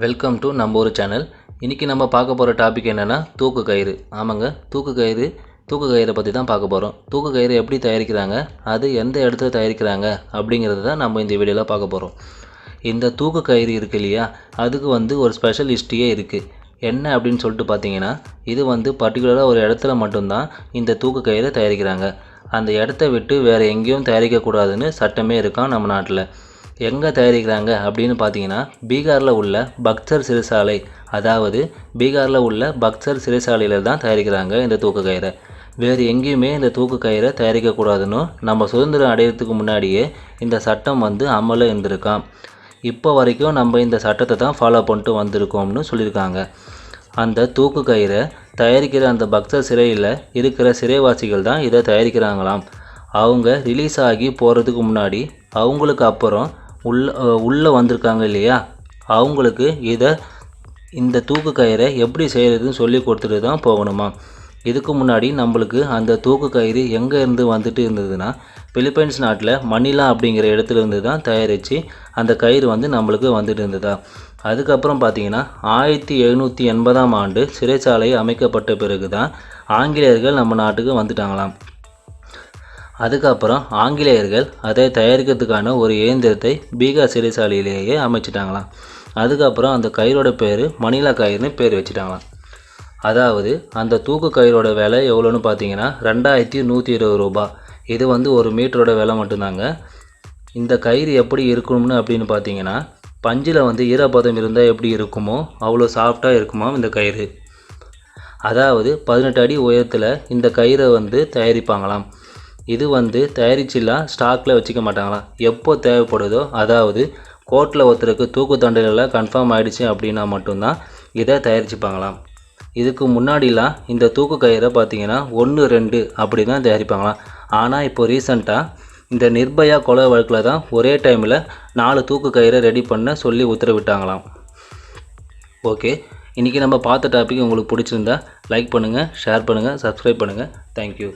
Welcome to நம்ம ஒரு channel. இன்றைக்கி நம்ம பார்க்க போகிற டாபிக் என்னென்னா தூக்கு கயிறு. ஆமாங்க, தூக்கு கயிறை பற்றி தான் பார்க்க போகிறோம். தூக்கு கயிறு எப்படி தயாரிக்கிறாங்க, அது எந்த இடத்துல தயாரிக்கிறாங்க அப்படிங்கிறத தான் நம்ம இந்த வீடியோவில் பார்க்க போகிறோம். இந்த தூக்கு கயிறு இருக்குது இல்லையா, அதுக்கு ஒரு ஸ்பெஷல் ஹிஸ்ட்ரியே இருக்குது. என்ன அப்படின்னு சொல்லிட்டு பார்த்தீங்கன்னா, இது பர்டிகுலராக ஒரு இடத்துல மட்டும்தான் இந்த தூக்கு கயிறை தயாரிக்கிறாங்க. அந்த இடத்த விட்டு வேறு எங்கேயும் தயாரிக்கக்கூடாதுன்னு சட்டமே இருக்கான் நம்ம நாட்டில். எங்கே தயாரிக்கிறாங்க அப்படின்னு பார்த்தீங்கன்னா, பீகாரில் உள்ள பக்சர் சிறைச்சாலை, அதாவது பீகாரில் உள்ள பக்சர் சிறைச்சாலையில் தான் தயாரிக்கிறாங்க இந்த தூக்கு கயிறை. வேறு எங்கேயுமே இந்த தூக்கு கயிறை தயாரிக்கக்கூடாதுன்னு நம்ம சுதந்திரம் அடையிறதுக்கு முன்னாடியே இந்த சட்டம் அமலில் இருந்திருக்கான். இப்போ வரைக்கும் நம்ம இந்த சட்டத்தை தான் ஃபாலோ பண்ணிட்டு வந்திருக்கோம்னு சொல்லியிருக்காங்க. அந்த தூக்கு கயிறை தயாரிக்கிற அந்த பக்சர் சிறையில் இருக்கிற சிறைவாசிகள் தான் இதை தயாரிக்கிறாங்களாம். அவங்க ரிலீஸ் ஆகி போகிறதுக்கு முன்னாடி அவங்களுக்கு அப்புறம் உள்ளே வந்திருக்காங்க இல்லையா, அவங்களுக்கு இந்த தூக்கு கயிறை எப்படி செய்கிறதுன்னு சொல்லி கொடுத்துட்டு தான் போகணுமா. இதுக்கு முன்னாடி நம்மளுக்கு அந்த தூக்கு கயிறு எங்கே இருந்து வந்துட்டு இருந்ததுன்னா, பிலிப்பைன்ஸ் நாட்டில் மணிலா அப்படிங்கிற இடத்துல இருந்து தான் தயாரித்து அந்த கயிறு நம்மளுக்கு வந்துட்டு இருந்ததா. அதுக்கப்புறம் பார்த்திங்கன்னா 1780ஆம் ஆண்டு சிறைச்சாலை அமைக்கப்பட்ட பிறகு தான் ஆங்கிலேயர்கள் நம்ம நாட்டுக்கு வந்துட்டாங்களாம். அதுக்கப்புறம் ஆங்கிலேயர்கள் அதை தயாரிக்கிறதுக்கான ஒரு இயந்திரத்தை பீகார் சிறைச்சாலையிலேயே அமைச்சிட்டாங்களாம். அதுக்கப்புறம் அந்த கயிறோட பேர் மணிலா கயிறுன்னு பேர் வச்சுட்டாங்களாம். அதாவது அந்த தூக்கு கயிறோட விலை எவ்வளோன்னு பார்த்தீங்கன்னா 2120 ரூபா. இது ஒரு மீட்டரோட விலை மட்டும்தாங்க. இந்த கயிறு எப்படி இருக்கணும்னு அப்படின்னு பார்த்தீங்கன்னா, பஞ்சில் ஈரப்பதம் இருந்தால் எப்படி இருக்குமோ அவ்வளோ சாஃப்டாக இருக்குமா இந்த கயிறு. அதாவது 18 அடி உயரத்தில் இந்த கயிறை தயாரிப்பாங்களாம். இது தயாரிச்சுலாம் ஸ்டாக்கில் வச்சுக்க மாட்டாங்களாம். எப்போ தேவைப்படுதோ, அதாவது கோர்ட்டில் ஒருத்தருக்கு தூக்கு தண்டனையில் கன்ஃபார்ம் ஆகிடுச்சு அப்படின்னா மட்டும்தான் இதை தயாரிச்சுப்பாங்களாம். இதுக்கு முன்னாடிலாம் இந்த தூக்கு கயிறை பார்த்தீங்கன்னா 1, 2 அப்படி தான் தயாரிப்பாங்களாம். ஆனால் இப்போ ரீசண்டாக இந்த நிர்பயா கொலை வழக்கில் தான் ஒரே டைமில் 4 தூக்கு கயிறை ரெடி பண்ண சொல்லி உத்தரவிட்டாங்களாம். ஓகே, இன்றைக்கி நம்ம பார்த்த டாபிக் உங்களுக்கு பிடிச்சிருந்தா லைக் பண்ணுங்கள், ஷேர் பண்ணுங்கள், சப்ஸ்கிரைப் பண்ணுங்கள். தேங்க்யூ.